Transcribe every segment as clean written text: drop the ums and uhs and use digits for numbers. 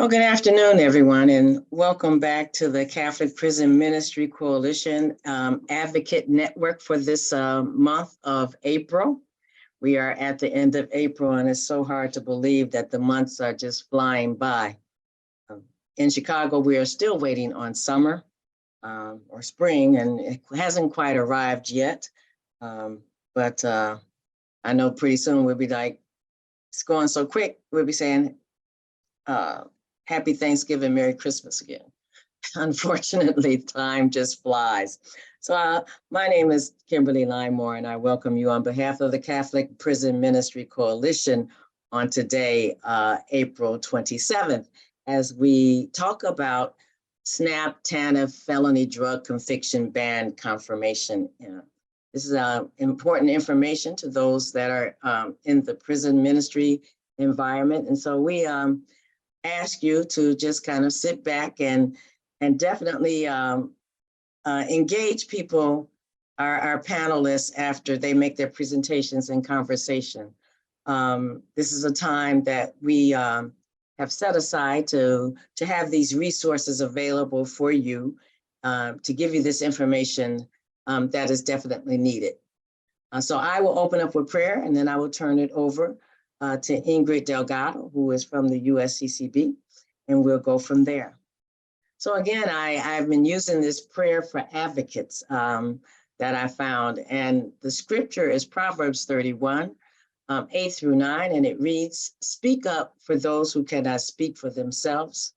Well, good afternoon, everyone, and welcome back to the Catholic Prison Ministry Coalition Advocate Network for this month of April. We are at the end of April, and it's so hard to believe that the months are just flying by. In Chicago, we are still waiting on summer or spring, and it hasn't quite arrived yet. But I know pretty soon we'll be like, it's going so quick, we'll be saying, Happy Thanksgiving, Merry Christmas again. Unfortunately, time just flies. So my name is Kimberly Limemore, and I welcome you on behalf of the Catholic Prison Ministry Coalition on today, April 27th, as we talk about SNAP TANF Felony Drug Conviction Ban Confirmation. This is important information to those that are in the prison ministry environment. And so we ask you to just kind of sit back and definitely engage people, our panelists, after they make their presentations and conversation. This is a time that we have set aside to have these resources available for you, to give you this information that is definitely needed. So I will open up with prayer, and then I will turn it over to Ingrid Delgado, who is from the USCCB, and we'll go from there. So again, I've been using this prayer for advocates that I found, and the scripture is Proverbs 31, 8 through 9, and it reads, "Speak up for those who cannot speak for themselves,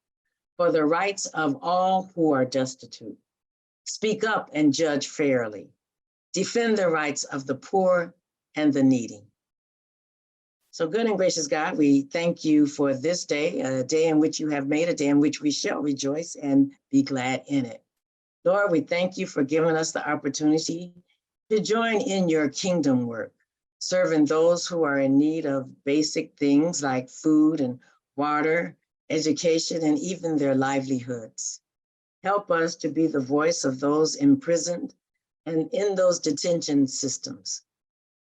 for the rights of all who are destitute. Speak up and judge fairly. Defend the rights of the poor and the needy." So good and gracious God, we thank you for this day, a day in which you have made, a day in which we shall rejoice and be glad in it. Lord, we thank you for giving us the opportunity to join in your kingdom work, serving those who are in need of basic things like food and water, education, and even their livelihoods. Help us to be the voice of those imprisoned and in those detention systems.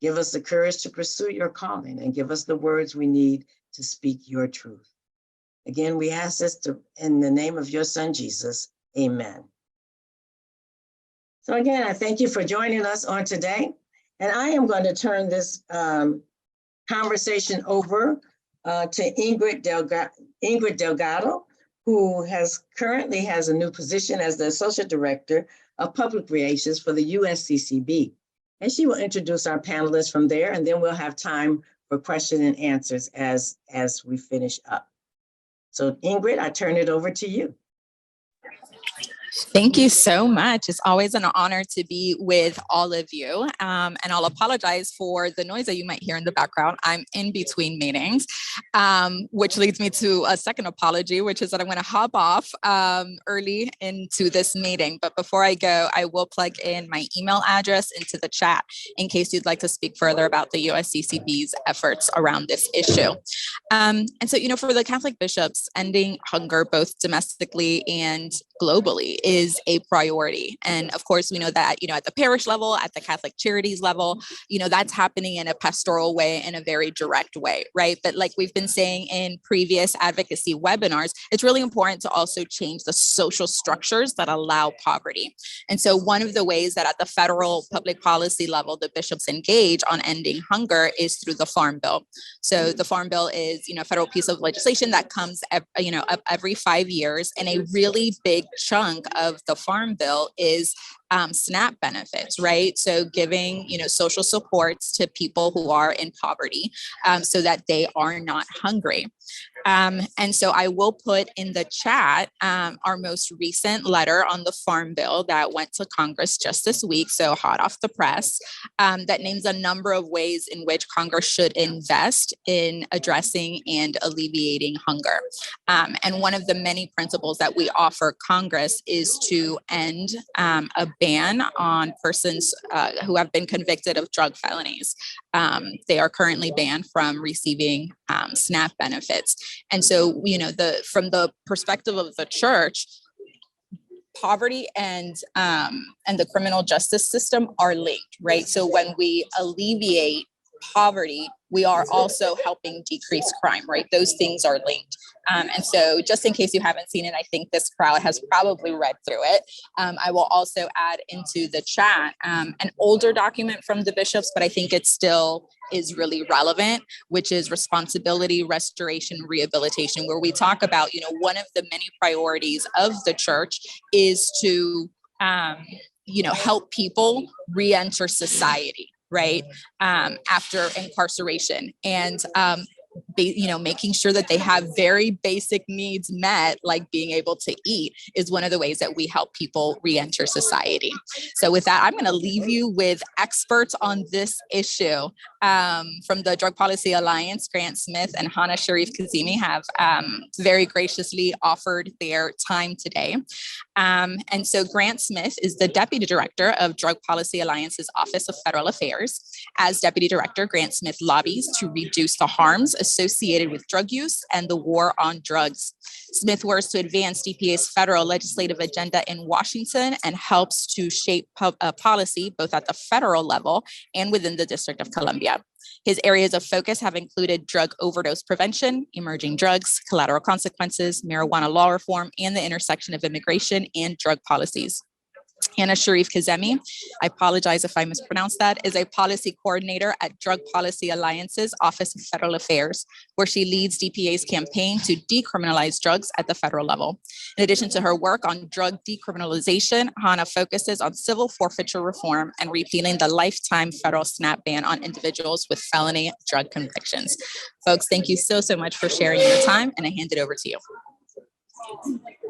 Give us the courage to pursue your calling, and give us the words we need to speak your truth. Again, we ask this in the name of your son, Jesus, amen. So again, I thank you for joining us on today. And I am going to turn this conversation over to Ingrid Delgado, who currently has a new position as the Associate Director of Public Relations for the USCCB. And she will introduce our panelists from there, and then we'll have time for question and answers as we finish up. So Ingrid, I turn it over to you. Thank you so much. It's always an honor to be with all of you. And I'll apologize for the noise that you might hear in the background. I'm in between meetings, which leads me to a second apology, which is that I'm going to hop off early into this meeting. But before I go, I will plug in my email address into the chat in case you'd like to speak further about the USCCB's efforts around this issue. And so, for the Catholic bishops, ending hunger both domestically and globally is a priority. And of course, we know that, at the parish level, at the Catholic Charities level, that's happening in a pastoral way, in a very direct way, right? But like we've been saying in previous advocacy webinars, it's really important to also change the social structures that allow poverty. And so one of the ways that at the federal public policy level, the bishops engage on ending hunger is through the Farm Bill. So the Farm Bill is, a federal piece of legislation that comes, up every 5 years, and a really big chunk of the Farm Bill is SNAP benefits, right? So giving, social supports to people who are in poverty so that they are not hungry. And so I will put in the chat our most recent letter on the Farm Bill that went to Congress just this week, so hot off the press, that names a number of ways in which Congress should invest in addressing and alleviating hunger. And one of the many principles that we offer Congress is to end a ban on persons who have been convicted of drug felonies. They are currently banned from receiving SNAP benefits. And so, from the perspective of the church, poverty and the criminal justice system are linked, right? So when we alleviate poverty, we are also helping decrease crime, right? Those things are linked. And so just in case you haven't seen it, I think this crowd has probably read through it. I will also add into the chat an older document from the bishops, but I think it still is really relevant, which is responsibility, restoration, rehabilitation, where we talk about, one of the many priorities of the church is to, help people re-enter society, right? After incarceration, and making sure that they have very basic needs met, like being able to eat, is one of the ways that we help people re-enter society. So with that, I'm going to leave you with experts on this issue. From the Drug Policy Alliance, Grant Smith and Hanna Sharif-Kazemi have very graciously offered their time today. And so Grant Smith is the Deputy Director of Drug Policy Alliance's Office of Federal Affairs. As Deputy Director, Grant Smith lobbies to reduce the harms associated with drug use and the war on drugs. Smith works to advance DPA's federal legislative agenda in Washington and helps to shape policy both at the federal level and within the District of Columbia. His areas of focus have included drug overdose prevention, emerging drugs, collateral consequences, marijuana law reform, and the intersection of immigration and drug policies. Hanna Sharif-Kazemi, I apologize if I mispronounced that, is a policy coordinator at Drug Policy Alliance's Office of Federal Affairs, where she leads DPA's campaign to decriminalize drugs at the federal level. In addition to her work on drug decriminalization, Hanna focuses on civil forfeiture reform and repealing the lifetime federal SNAP ban on individuals with felony drug convictions. Folks, thank you so much for sharing your time, and I hand it over to you.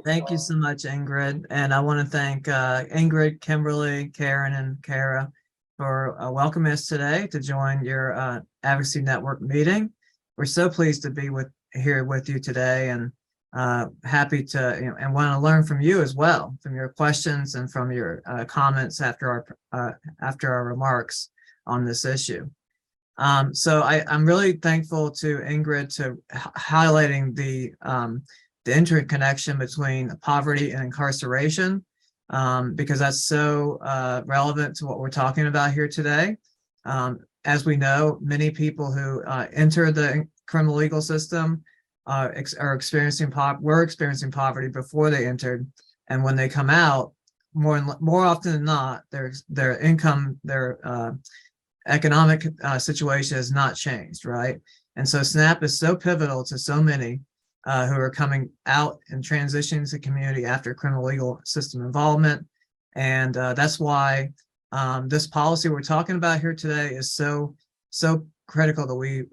Thank you so much, Ingrid. And I want to thank Ingrid, Kimberly, Karen, and Kara for welcoming us today to join your Advocacy Network meeting. We're so pleased to be here with you today, and happy to, and want to learn from you as well, from your questions and from your comments after our remarks on this issue. So I'm really thankful to Ingrid to highlighting the interconnection between poverty and incarceration, because that's so relevant to what we're talking about here today. As we know, many people who enter the criminal legal system were experiencing poverty before they entered, and when they come out, more often than not, their income, their economic situation has not changed, right? And so SNAP is so pivotal to so many who are coming out and transitioning to the community after criminal legal system involvement. And that's why this policy we're talking about here today is so critical that we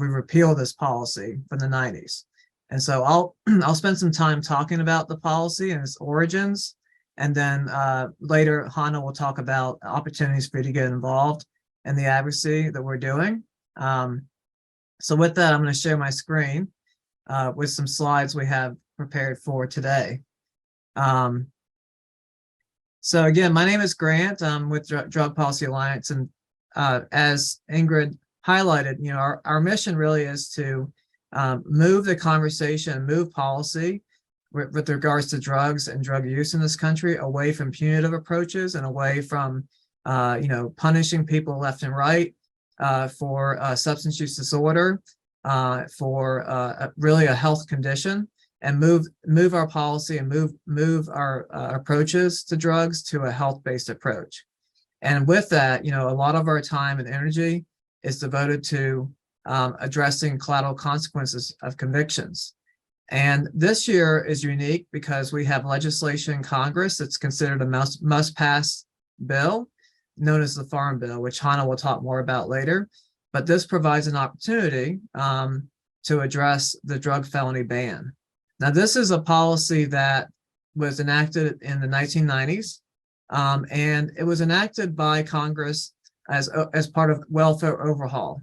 repeal this policy from the 90s. And so I'll spend some time talking about the policy and its origins, and then later Hanna will talk about opportunities for you to get involved in the advocacy that we're doing. So with that, I'm going to share my screen with some slides we have prepared for today. So again, my name is Grant. I'm with Drug Policy Alliance, and as Ingrid highlighted, our mission really is to move the conversation, move policy with regards to drugs and drug use in this country away from punitive approaches and away from punishing people left and right for substance use disorder, for really a health condition, and move our policy and move our approaches to drugs to a health-based approach. And with that, a lot of our time and energy is devoted to addressing collateral consequences of convictions. And this year is unique because we have legislation in Congress that's considered a must-pass bill, known as the Farm Bill, which Hanna will talk more about later. But this provides an opportunity to address the drug felony ban. Now, this is a policy that was enacted in the 1990s, and it was enacted by Congress as part of welfare overhaul.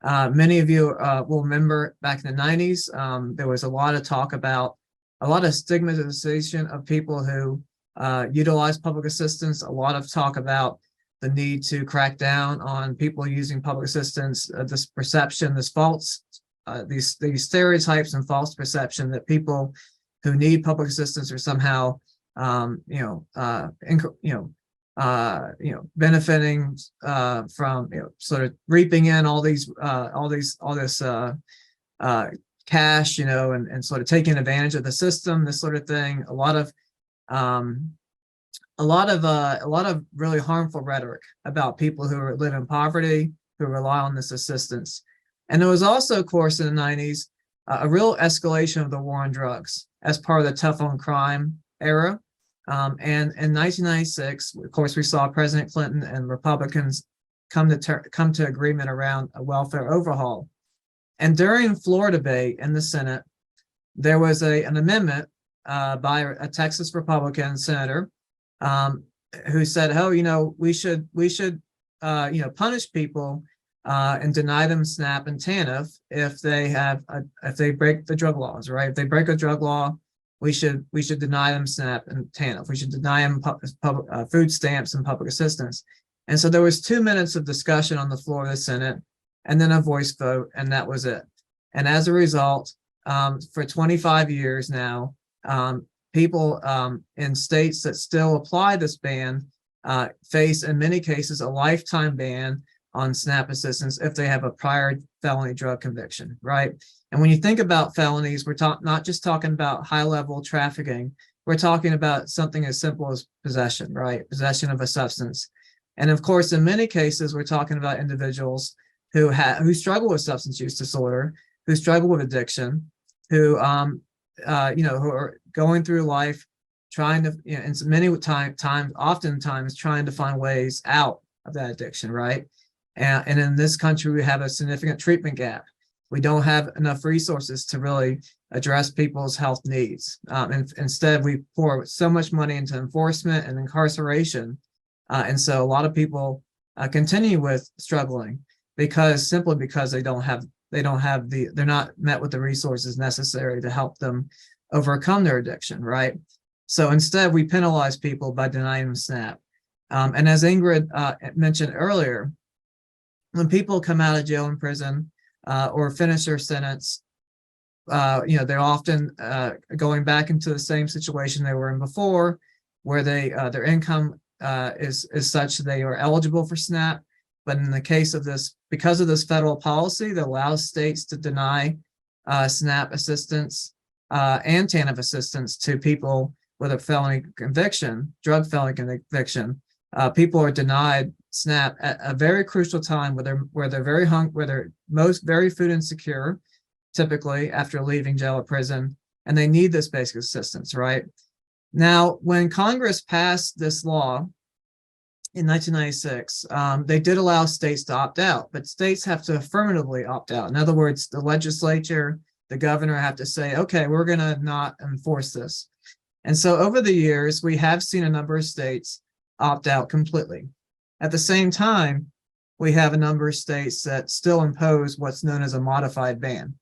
Many of you will remember back in the 90s, there was a lot of talk about a lot of stigmatization of people who utilize public assistance, a lot of talk about the need to crack down on people using public assistance, this perception, this false, these stereotypes and false perception that people who need public assistance are somehow, benefiting from, sort of reaping in all this cash, and sort of taking advantage of the system, this sort of thing. A lot of really harmful rhetoric about people who live in poverty, who rely on this assistance. And there was also, of course, in the 90s, a real escalation of the war on drugs as part of the tough on crime era. And in 1996, of course, we saw President Clinton and Republicans come to agreement around a welfare overhaul. And during floor debate in the Senate, there was an amendment by a Texas Republican senator who said, "Oh, we should punish people and deny them SNAP and TANF if they break the drug laws, right? If they break a drug law, we should deny them SNAP and TANF. We should deny them food stamps and public assistance." And so there was 2 minutes of discussion on the floor of the Senate, and then a voice vote, and that was it. And as a result, for 25 years now, people in states that still apply this ban face, in many cases, a lifetime ban on SNAP assistance if they have a prior felony drug conviction, right? And when you think about felonies, we're not just talking about high-level trafficking. We're talking about something as simple as possession, right? Possession of a substance. And of course, in many cases, we're talking about individuals who struggle with substance use disorder, who struggle with addiction, who who are going through life trying to, and oftentimes trying to find ways out of that addiction, right? And in this country, we have a significant treatment gap. We don't have enough resources to really address people's health needs. And instead, we pour so much money into enforcement and incarceration. And so a lot of people continue with struggling simply because they're not met with the resources necessary to help them overcome their addiction, right? So instead, we penalize people by denying them SNAP. And as Ingrid mentioned earlier, when people come out of jail and prison or finish their sentence, they're often going back into the same situation they were in before, where their income is such that they are eligible for SNAP. But in the case of this, because of this federal policy that allows states to deny SNAP assistance and TANF assistance to people with a felony conviction, drug felony conviction, people are denied SNAP at a very crucial time where they're very food insecure, typically after leaving jail or prison, and they need this basic assistance, right? Now, when Congress passed this law in 1996, they did allow states to opt out, but states have to affirmatively opt out. In other words, the legislature, the governor have to say, okay, we're going to not enforce this. And so over the years, we have seen a number of states opt out completely. At the same time, we have a number of states that still impose what's known as a modified ban.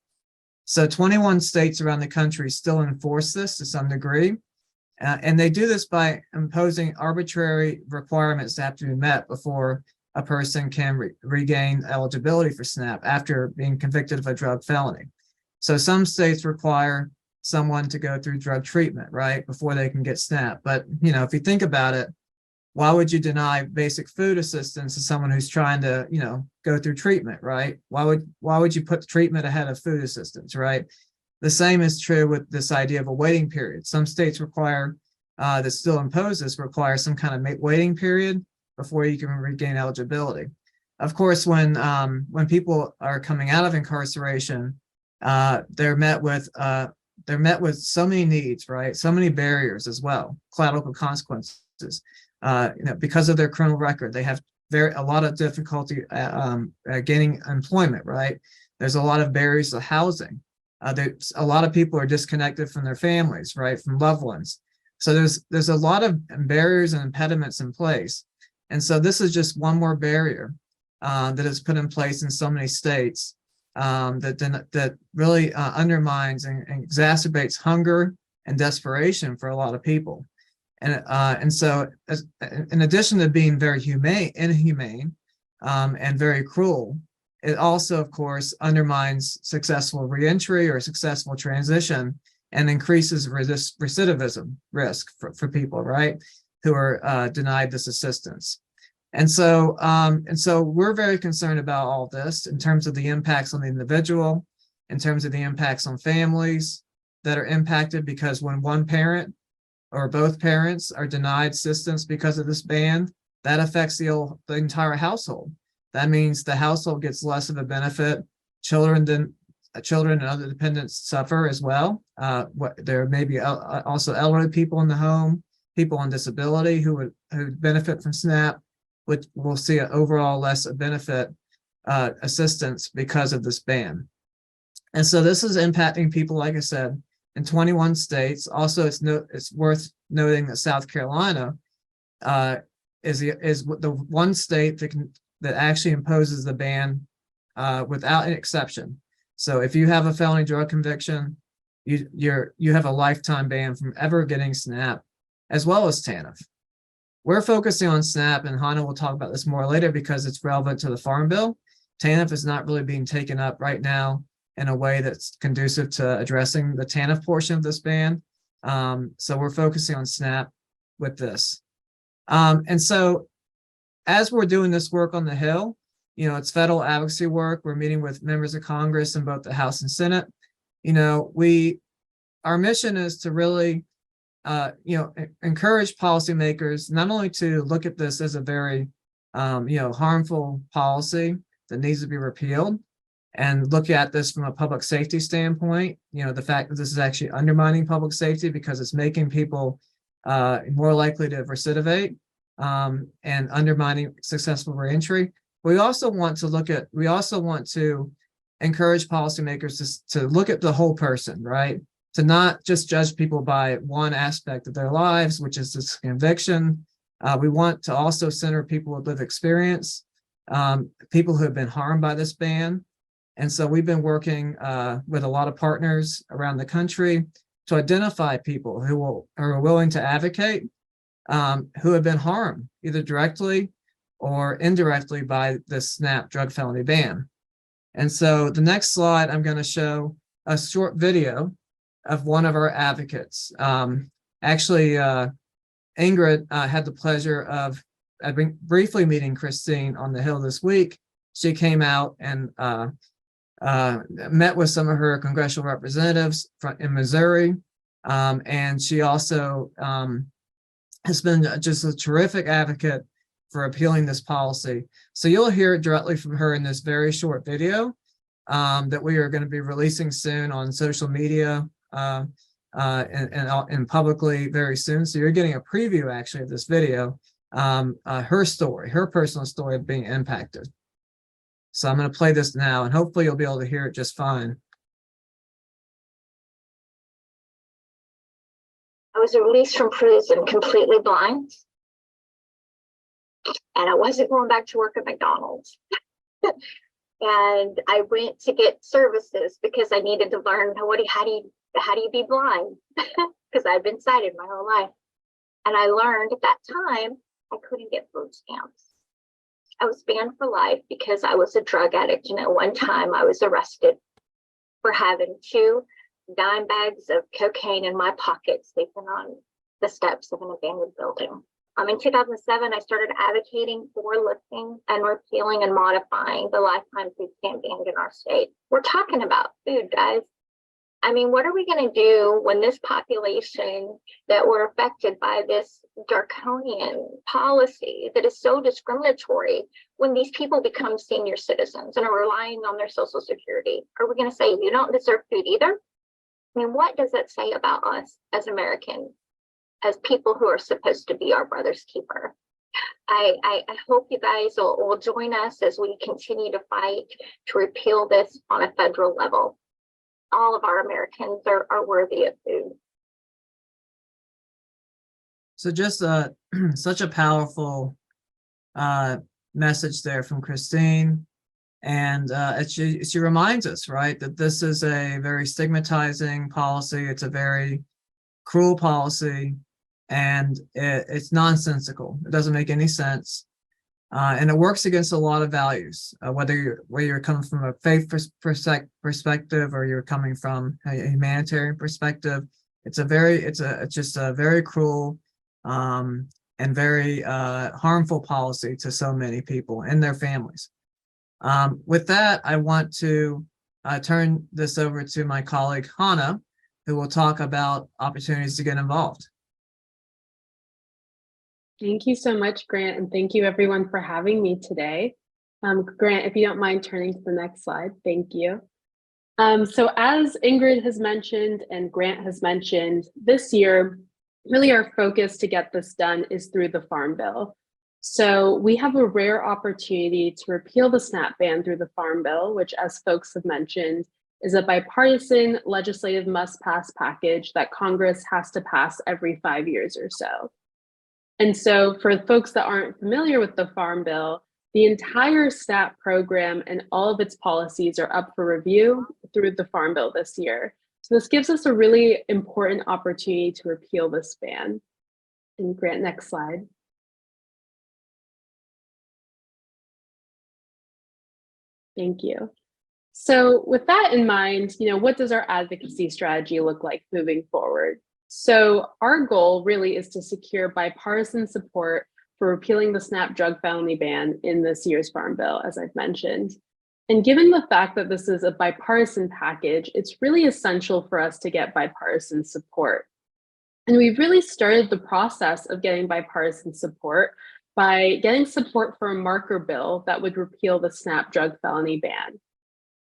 So 21 states around the country still enforce this to some degree. And they do this by imposing arbitrary requirements that have to be met before a person can regain eligibility for SNAP after being convicted of a drug felony. So some states require someone to go through drug treatment, right, before they can get SNAP. But, if you think about it, why would you deny basic food assistance to someone who's trying to, go through treatment, right? Why would you put treatment ahead of food assistance, right? The same is true with this idea of a waiting period. Some states require, that still impose this, require some kind of waiting period before you can regain eligibility. Of course, when people are coming out of incarceration, they're met with so many needs, right? So many barriers as well, collateral consequences. Because of their criminal record, they have a lot of difficulty gaining employment, right? There's a lot of barriers to housing. There's a lot of people are disconnected from their families, right, from loved ones. So there's a lot of barriers and impediments in place. And so this is just one more barrier that is put in place in so many states that really undermines and exacerbates hunger and desperation for a lot of people. And so in addition to being very inhumane and very cruel, it also, of course, undermines successful reentry or successful transition and increases recidivism risk for people, right, who are denied this assistance. And so we're very concerned about all this in terms of the impacts on the individual, in terms of the impacts on families that are impacted, because when one parent or both parents are denied assistance because of this ban, that affects the entire household. That means the household gets less of a benefit. Children and other dependents suffer as well. There may be also elderly people in the home, people on disability who benefit from SNAP, which will see an overall less benefit assistance because of this ban. And so this is impacting people, like I said, in 21 states. Also, it's worth noting that South Carolina is the one state that actually imposes the ban without an exception. So if you have a felony drug conviction, you have a lifetime ban from ever getting SNAP, as well as TANF. We're focusing on SNAP, and Hanna will talk about this more later because it's relevant to the Farm Bill. TANF is not really being taken up right now in a way that's conducive to addressing the TANF portion of this ban. So we're focusing on SNAP with this. And so as we're doing this work on the Hill, it's federal advocacy work. We're meeting with members of Congress in both the House and Senate. Our mission is to really, encourage policymakers not only to look at this as a very, harmful policy that needs to be repealed, and look at this from a public safety standpoint. The fact that this is actually undermining public safety because it's making people more likely to recidivate and undermining successful reentry. We also want to encourage policymakers to look at the whole person, right? To not just judge people by one aspect of their lives, which is this conviction. We want to also center people with lived experience, people who have been harmed by this ban. And so we've been working with a lot of partners around the country to identify people who are willing to advocate, who have been harmed either directly or indirectly by the SNAP drug felony ban. And so the next slide, I'm going to show a short video of one of our advocates. Actually, Ingrid had the pleasure of briefly meeting Christine on the Hill this week. She came out and met with some of her congressional representatives in Missouri. And she also has been just a terrific advocate for appealing this policy. So you'll hear it directly from her in this very short video that we are going to be releasing soon on social media and publicly very soon. So you're getting a preview actually of this video, her story, her personal story of being impacted. So I'm going to play this now, and hopefully you'll be able to hear it just fine. I was released from prison completely blind, and I wasn't going back to work at McDonald's. And I went to get services because I needed to learn how do you be blind? Because I've been sighted my whole life. And I learned at that time I couldn't get food stamps. I was banned for life because I was a drug addict. And at one time I was arrested for having 2 dime bags of cocaine in my pocket, sleeping on the steps of an abandoned building. In 2007, I started advocating for lifting and repealing and modifying the lifetime food stamp ban in our state. We're talking about food, guys. I mean, what are we going to do when this population that were affected by this draconian policy that is so discriminatory, when these people become senior citizens and are relying on their Social Security? Are we going to say you don't deserve food either? I mean, what does that say about us as Americans, as people who are supposed to be our brother's keeper? I hope you guys will join us as we continue to fight to repeal this on a federal level. All of our Americans are worthy of food. So just such a powerful message there from Christine. And she reminds us, right, that this is a very stigmatizing policy. It's a very cruel policy, and it's nonsensical. It doesn't make any sense. And it works against a lot of values, whether you're coming from a faith perspective or you're coming from a humanitarian perspective. It's just a very cruel and very harmful policy to so many people and their families. With that, I want to turn this over to my colleague, Hanna, who will talk about opportunities to get involved. Thank you so much, Grant, and thank you everyone for having me today. Grant, if you don't mind turning to the next slide, thank you. So as Ingrid has mentioned and Grant has mentioned, this year, really our focus to get this done is through the Farm Bill. So we have a rare opportunity to repeal the SNAP ban through the Farm Bill, which, as folks have mentioned, is a bipartisan legislative must-pass package that Congress has to pass every 5 years or so. And so for folks that aren't familiar with the Farm Bill, the entire SNAP program and all of its policies are up for review through the Farm Bill this year. So this gives us a really important opportunity to repeal this ban. And Grant, next slide. Thank you. So with that in mind, what does our advocacy strategy look like moving forward? So our goal really is to secure bipartisan support for repealing the SNAP drug felony ban in this year's Farm Bill, as I've mentioned. And given the fact that this is a bipartisan package, it's really essential for us to get bipartisan support. And we've really started the process of getting bipartisan support by getting support for a marker bill that would repeal the SNAP drug felony ban.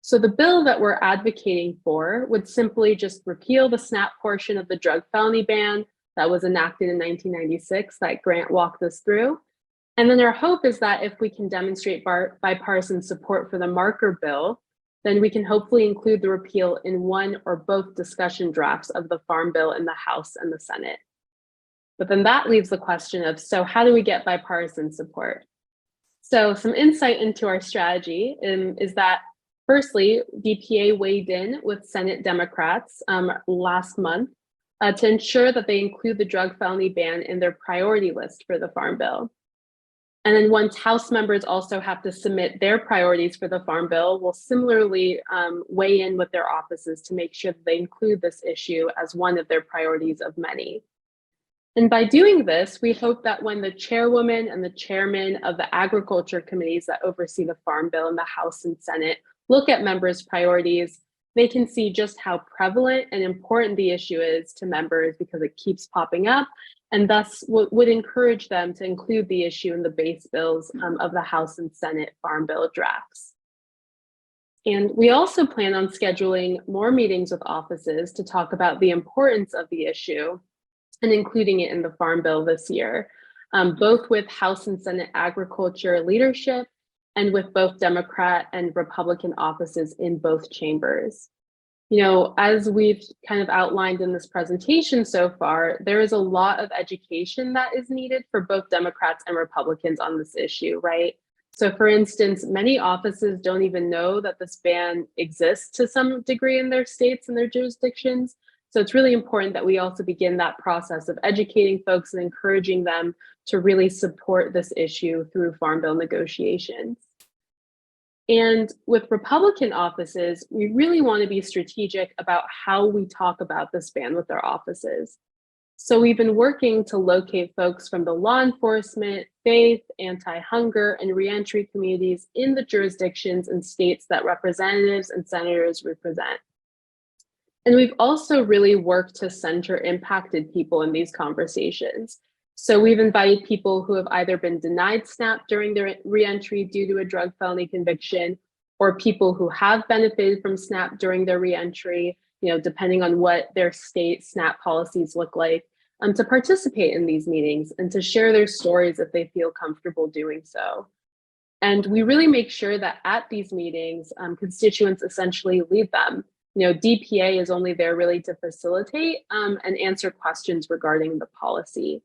So the bill that we're advocating for would simply just repeal the SNAP portion of the drug felony ban that was enacted in 1996 that Grant walked us through. And then our hope is that if we can demonstrate bipartisan support for the marker bill, then we can hopefully include the repeal in one or both discussion drafts of the Farm Bill in the House and the Senate. But then that leaves the question of, so how do we get bipartisan support? So some insight into our strategy is that, firstly, DPA weighed in with Senate Democrats last month to ensure that they include the drug felony ban in their priority list for the Farm Bill. And then once House members also have to submit their priorities for the Farm Bill, we'll similarly weigh in with their offices to make sure that they include this issue as one of their priorities of many. And by doing this, we hope that when the chairwoman and the chairman of the agriculture committees that oversee the Farm Bill in the House and Senate look at members' priorities, they can see just how prevalent and important the issue is to members because it keeps popping up, and thus would encourage them to include the issue in the base bills of the House and Senate Farm Bill drafts. And we also plan on scheduling more meetings with offices to talk about the importance of the issue and including it in the Farm Bill this year, both with House and Senate agriculture leadership and with both Democrat and Republican offices in both chambers. As we've kind of outlined in this presentation so far, there is a lot of education that is needed for both Democrats and Republicans on this issue, right? So for instance, many offices don't even know that this ban exists to some degree in their states and their jurisdictions. So it's really important that we also begin that process of educating folks and encouraging them to really support this issue through Farm Bill negotiations. And with Republican offices, we really want to be strategic about how we talk about this ban with our offices. So we've been working to locate folks from the law enforcement, faith, anti-hunger, and reentry communities in the jurisdictions and states that representatives and senators represent. And we've also really worked to center impacted people in these conversations. So we've invited people who have either been denied SNAP during their reentry due to a drug felony conviction, or people who have benefited from SNAP during their reentry, depending on what their state SNAP policies look like, to participate in these meetings and to share their stories if they feel comfortable doing so. And we really make sure that at these meetings, constituents essentially lead them. DPA is only there really to facilitate and answer questions regarding the policy.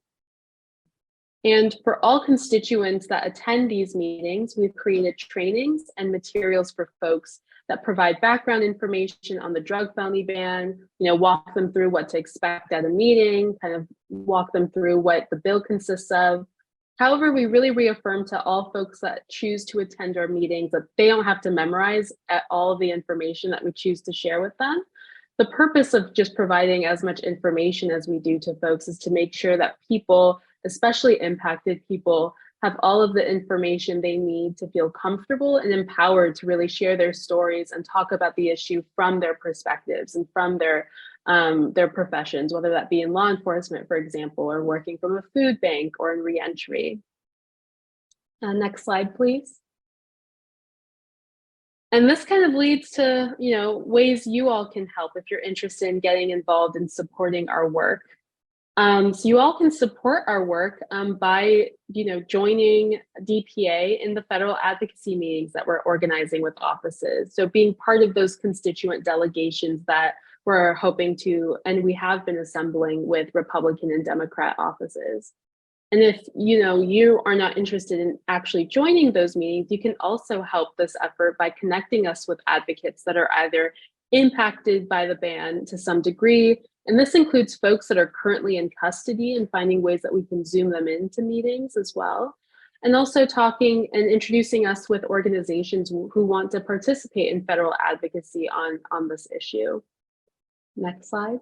And for all constituents that attend these meetings, we've created trainings and materials for folks that provide background information on the drug felony ban, walk them through what to expect at a meeting, kind of walk them through what the bill consists of. However, we really reaffirm to all folks that choose to attend our meetings that they don't have to memorize all of the information that we choose to share with them. The purpose of just providing as much information as we do to folks is to make sure that people especially impacted people, have all of the information they need to feel comfortable and empowered to really share their stories and talk about the issue from their perspectives and from their professions, whether that be in law enforcement, for example, or working from a food bank or in reentry. Next slide, please. And this kind of leads to, ways you all can help if you're interested in getting involved in supporting our work. So you all can support our work by, joining DPA in the federal advocacy meetings that we're organizing with offices. So being part of those constituent delegations that we're hoping to, and we have been assembling with Republican and Democrat offices. And if you are not interested in actually joining those meetings, you can also help this effort by connecting us with advocates that are either impacted by the ban to some degree. And this includes folks that are currently in custody and finding ways that we can Zoom them into meetings as well. And also talking and introducing us with organizations who want to participate in federal advocacy on this issue. Next slide.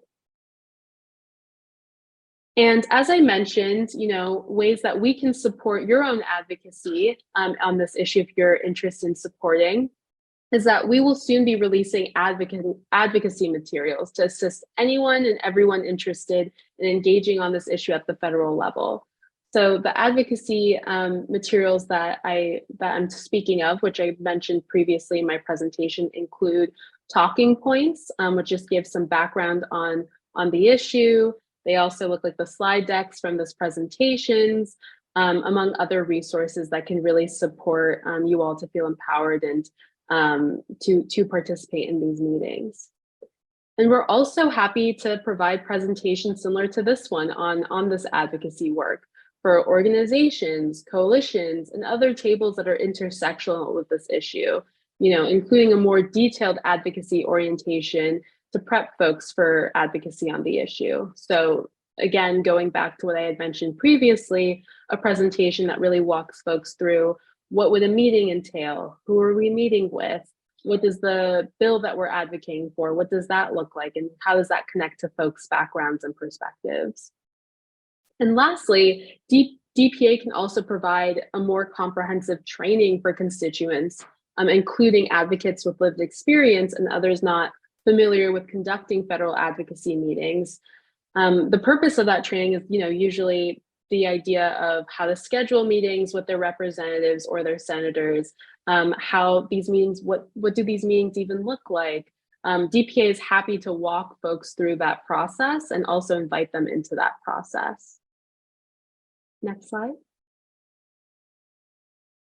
And as I mentioned, ways that we can support your own advocacy on this issue, if you're interested in supporting, is that we will soon be releasing advocacy materials to assist anyone and everyone interested in engaging on this issue at the federal level. So the advocacy materials that I'm speaking of, which I mentioned previously in my presentation, include talking points, which just gives some background on the issue. They also look like the slide decks from this presentations, among other resources that can really support you all to feel empowered and to participate in these meetings. And we're also happy to provide presentations similar to this one on this advocacy work for organizations, coalitions, and other tables that are intersectional with this issue, including a more detailed advocacy orientation to prep folks for advocacy on the issue. So again, going back to what I had mentioned previously, a presentation that really walks folks through what would a meeting entail? Who are we meeting with? What is the bill that we're advocating for? What does that look like? And how does that connect to folks' backgrounds and perspectives? And lastly, DPA can also provide a more comprehensive training for constituents, including advocates with lived experience and others not familiar with conducting federal advocacy meetings. The purpose of that training is, usually the idea of how to schedule meetings with their representatives or their senators, how these meetings, what do these meetings even look like? DPA is happy to walk folks through that process and also invite them into that process. Next slide.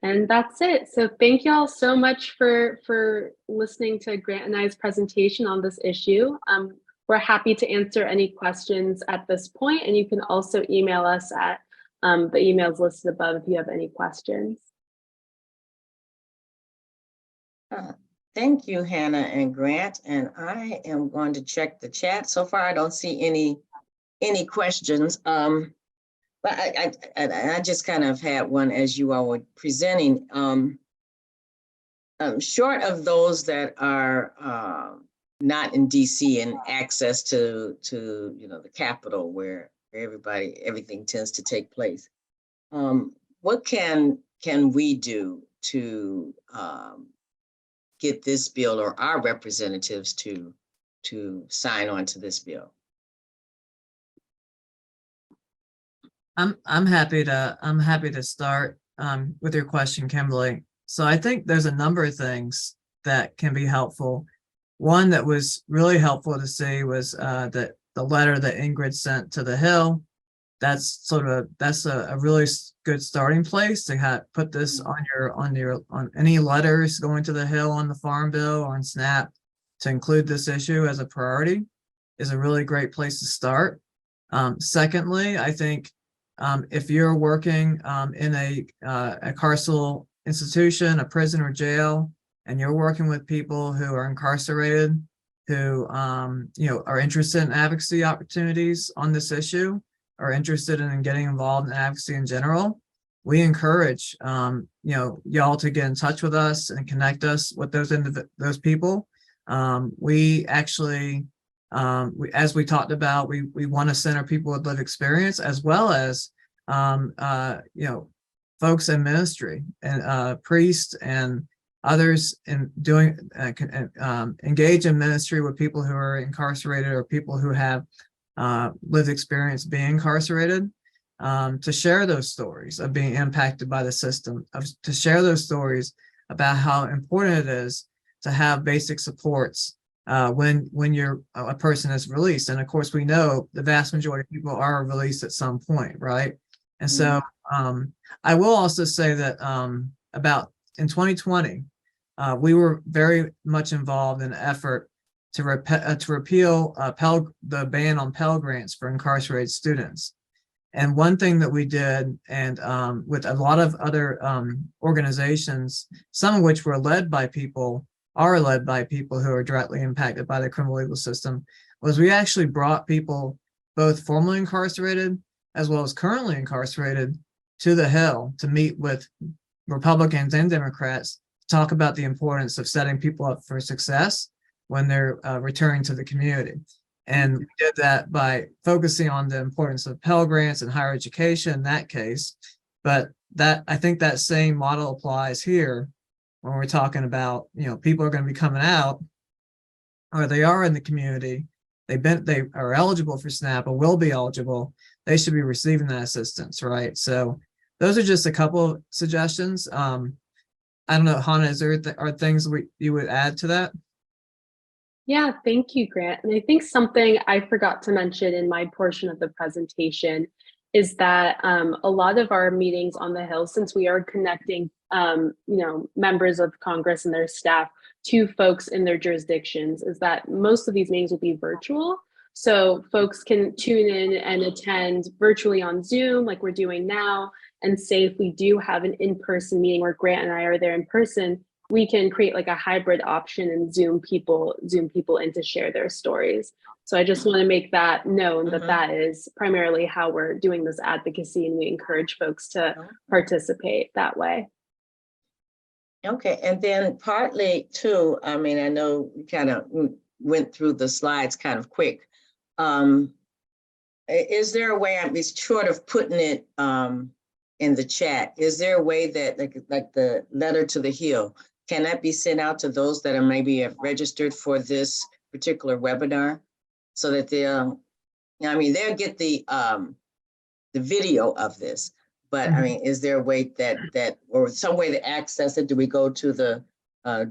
And that's it. So thank you all so much for listening to Grant and I's presentation on this issue. We're happy to answer any questions at this point, and you can also email us at the emails listed above if you have any questions. Thank you, Hannah and Grant. And I am going to check the chat. So far, I don't see any questions. But I just kind of had one as you all were presenting. Short of those that are not in DC and access to the Capitol where everything tends to take place, what can we do to get this bill or our representatives to sign on to this bill? I'm happy to start with your question, Kimberly. So I think there's a number of things that can be helpful. One that was really helpful to see was that the letter that Ingrid sent to the Hill. That's a really good starting place to put this on any letters going to the Hill on the Farm Bill or on SNAP to include this issue as a priority is a really great place to start. Secondly, I think if you're working in a carceral institution, a prison or jail, and you're working with people who are incarcerated, who are interested in advocacy opportunities on this issue, are interested in getting involved in advocacy in general, we encourage y'all to get in touch with us and connect us with those people. We actually, as we talked about, we want to center people with lived experience as well as folks in ministry and priests and others in doing engage in ministry with people who are incarcerated or people who have lived experience being incarcerated, to share those stories of being impacted by the system, to share those stories about how important it is to have basic supports when a person is released. And of course, we know the vast majority of people are released at some point, right? And so I will also say that about in 2020, we were very much involved in an effort to repeal the ban on Pell Grants for incarcerated students. And one thing that we did, and with a lot of other organizations, some of which are led by people who are directly impacted by the criminal legal system, was we actually brought people, both formerly incarcerated as well as currently incarcerated, to the Hill to meet with Republicans and Democrats to talk about the importance of setting people up for success when they're returning to the community. And we did that by focusing on the importance of Pell Grants and higher education in that case. But I think that same model applies here when we're talking about, people are going to be coming out, or they are in the community, they are eligible for SNAP or will be eligible, they should be receiving that assistance, right? So those are just a couple of suggestions. I don't know, Hanna, are things you would add to that? Yeah, thank you, Grant. And I think something I forgot to mention in my portion of the presentation is that a lot of our meetings on the Hill, since we are connecting, members of Congress and their staff to folks in their jurisdictions, is that most of these meetings will be virtual. So folks can tune in and attend virtually on Zoom, like we're doing now. And say if we do have an in-person meeting where Grant and I are there in person, we can create like a hybrid option and Zoom people in to share their stories. So I just want to make that known that that is primarily how we're doing this advocacy, and we encourage folks to participate that way. Okay, and then partly too, I mean, I know we kind of went through the slides kind of quick. Is there a way, I'm short of putting it in the chat, is there a way that like the letter to the Hill, can that be sent out to those that are maybe have registered for this particular webinar, so that they'll get the video of this, but I mean, is there a way that or some way to access it? Do we go to the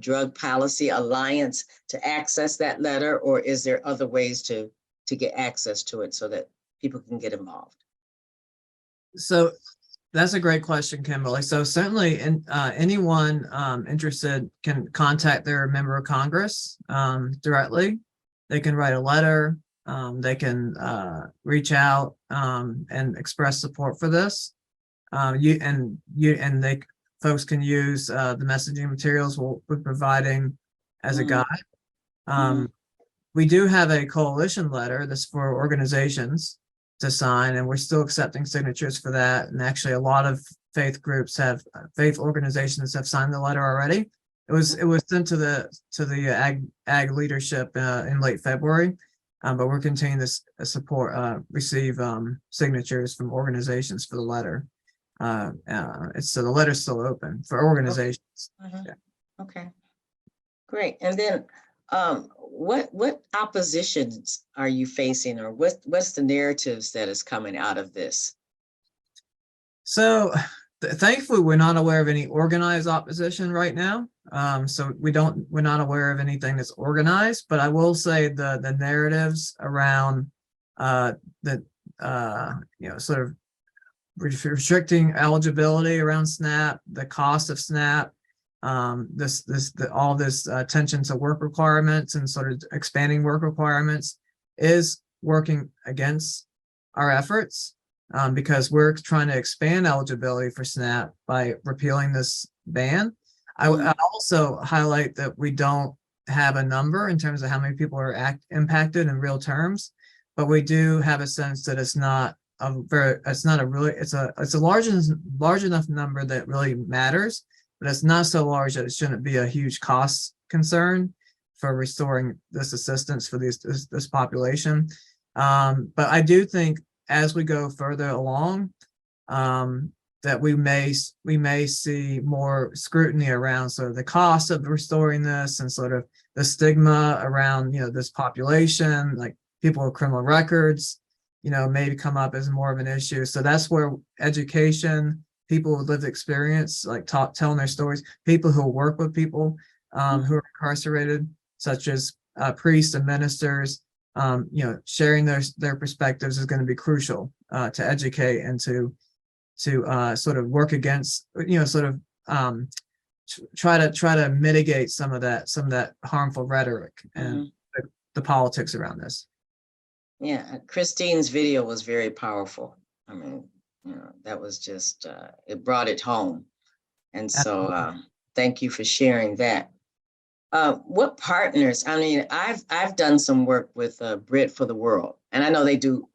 Drug Policy Alliance to access that letter, or is there other ways to get access to it so that people can get involved? So that's a great question, Kimberly. So certainly anyone interested can contact their member of Congress directly. They can write a letter, they can reach out and express support for this. Folks can use the messaging materials we'll be providing as a guide. We do have a coalition letter that's for organizations to sign, and we're still accepting signatures for that. And actually, a lot of faith organizations have signed the letter already. It was sent to the ag leadership in late February, but we're continuing to receive signatures from organizations for the letter. So the letter's still open for organizations. Yeah. Okay, great. And then what oppositions are you facing, or what's the narratives that is coming out of this? So thankfully, we're not aware of any organized opposition right now. So we're not aware of anything that's organized, but I will say the narratives around sort of restricting eligibility around SNAP, the cost of SNAP, all this attention to work requirements and sort of expanding work requirements is working against our efforts, because we're trying to expand eligibility for SNAP by repealing this ban. I also highlight that we don't have a number in terms of how many people are impacted in real terms, but we do have a sense that it's a large enough number that really matters, but it's not so large that it shouldn't be a huge cost concern for restoring this assistance for this population. But I do think as we go further along, that we may see more scrutiny around sort of the cost of restoring this and sort of the stigma around, this population, like people with criminal records, maybe come up as more of an issue. So that's where education, people with lived experience, like telling their stories, people who work with people who are incarcerated, such as priests and ministers, sharing their perspectives is going to be crucial to educate and to sort of work against, try to mitigate some of that harmful rhetoric and the politics around this. Yeah, Christine's video was very powerful. I mean, that was just, it brought it home. And so thank you for sharing that. What partners, I mean, I've done some work with Bread for the World, and I know they do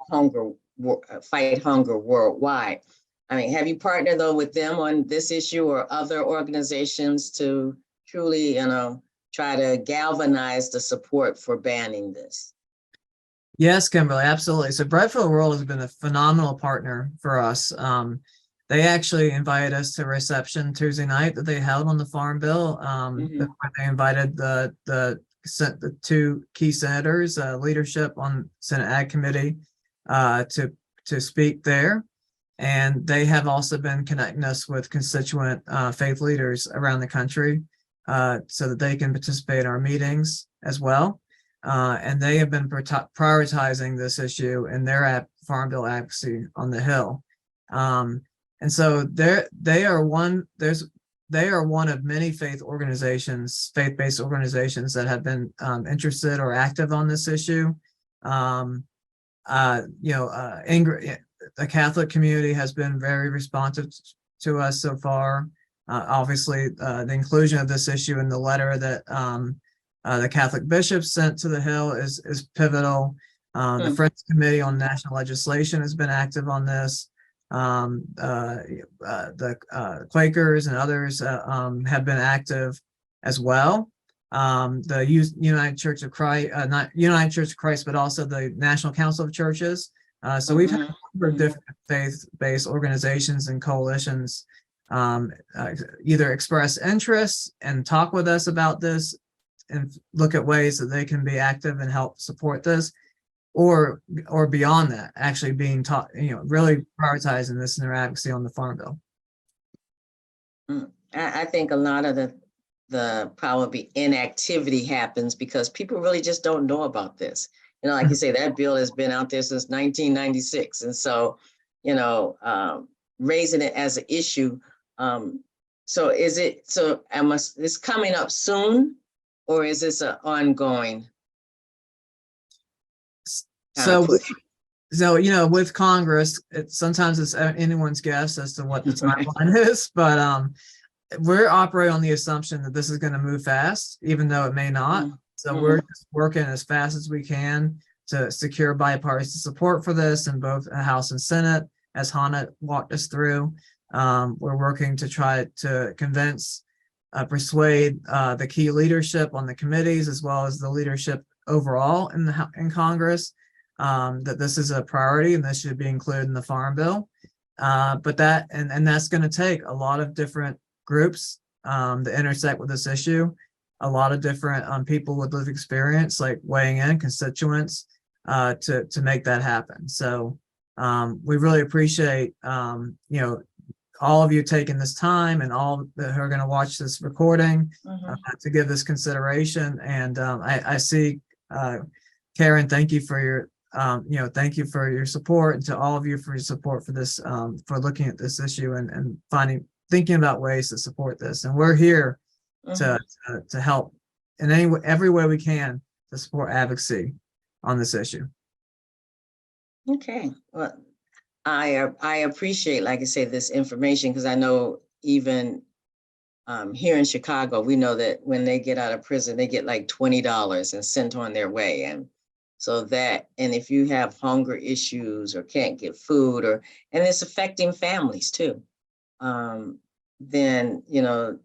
fight hunger worldwide. I mean, have you partnered though with them on this issue or other organizations to truly, try to galvanize the support for banning this? Yes, Kimberly, absolutely. So Bread for the World has been a phenomenal partner for us. They actually invited us to a reception Tuesday night that they held on the Farm Bill. They invited the two key senators, leadership on Senate Ag Committee, to speak there. And they have also been connecting us with constituent faith leaders around the country so that they can participate in our meetings as well. And they have been prioritizing this issue in their Farm Bill advocacy on the Hill. And so they are one of many faith-based organizations that have been interested or active on this issue. Ingrid, the Catholic community has been very responsive to us so far. Obviously, the inclusion of this issue in the letter that the Catholic bishops sent to the Hill is pivotal. The Friends Committee on National Legislation has been active on this. The Quakers and others have been active as well. The United Church of Christ, not United Church of Christ, but also the National Council of Churches. So we've had a number of different faith-based organizations and coalitions either express interest and talk with us about this and look at ways that they can be active and help support this, or beyond that, actually being taught, really prioritizing this in their advocacy on the Farm Bill. I think a lot of the probably inactivity happens because people really just don't know about this. Like you say, that bill has been out there since 1996. And so, raising it as an issue. So is it, it's coming up soon, or is this an ongoing? So, with Congress, sometimes it's anyone's guess as to what the timeline is, but we're operating on the assumption that this is going to move fast, even though it may not. So we're just working as fast as we can to secure bipartisan support for this in both the House and Senate, as Hanna walked us through. We're working to try to persuade the key leadership on the committees, as well as the leadership overall in Congress, that this is a priority and this should be included in the Farm Bill. But that's going to take a lot of different groups that intersect with this issue, a lot of different people with lived experience, like weighing in, constituents, to make that happen. So we really appreciate all of you taking this time and all that who are going to watch this recording to give this consideration. And I see Karen, thank you for your thank you for your support, and to all of you for your support for this, for looking at this issue and thinking about ways to support this. And we're here to help in every way we can to support advocacy on this issue. Okay, well, I appreciate, like I say, this information, because I know even here in Chicago, we know that when they get out of prison, they get like $20 and sent on their way. And so and if you have hunger issues or can't get food, and it's affecting families too, then to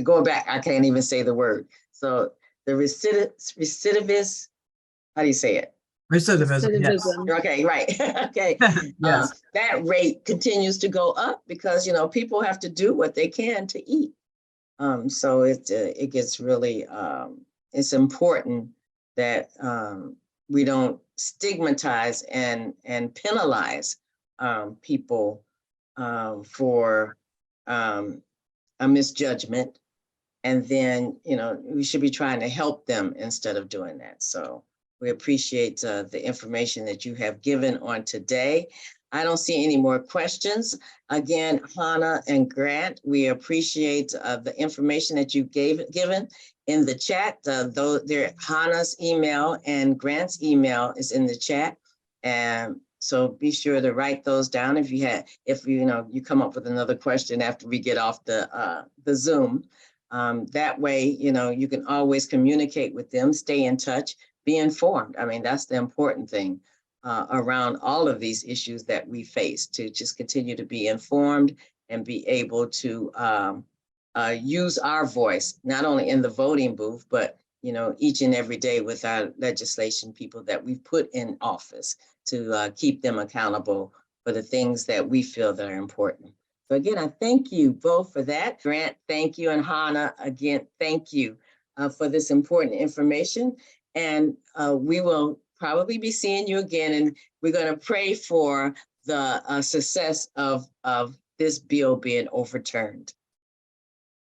go back, I can't even say the word. So the recidivist, how do you say it? Recidivism, yes. Recidivism. Okay, right. Okay. Yes, That rate continues to go up because, you know, people have to do what they can to eat. So it gets really, it's important that we don't stigmatize and penalize people for a misjudgment. And then, you know, we should be trying to help them instead of doing that. So we appreciate the information that you have given on today. I don't see any more questions. Again, Hanna and Grant, we appreciate the information that you given in the chat. Though Hanna's email and Grant's email is in the chat. And so be sure to write those down if you come up with another question after we get off the Zoom. That way, you know, you can always communicate with them, stay in touch, be informed. I mean, that's the important thing around all of these issues that we face, to just continue to be informed and be able to use our voice, not only in the voting booth, but, you know, each and every day with our legislation people that we've put in office to keep them accountable for the things that we feel that are important. So again, I thank you both for that. Grant, thank you. And Hanna, again, thank you for this important information. And we will probably be seeing you again. And we're going to pray for the success of this bill being overturned.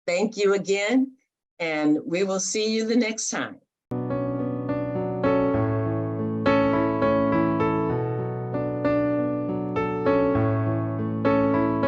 Thank you again. And we will see you the next time.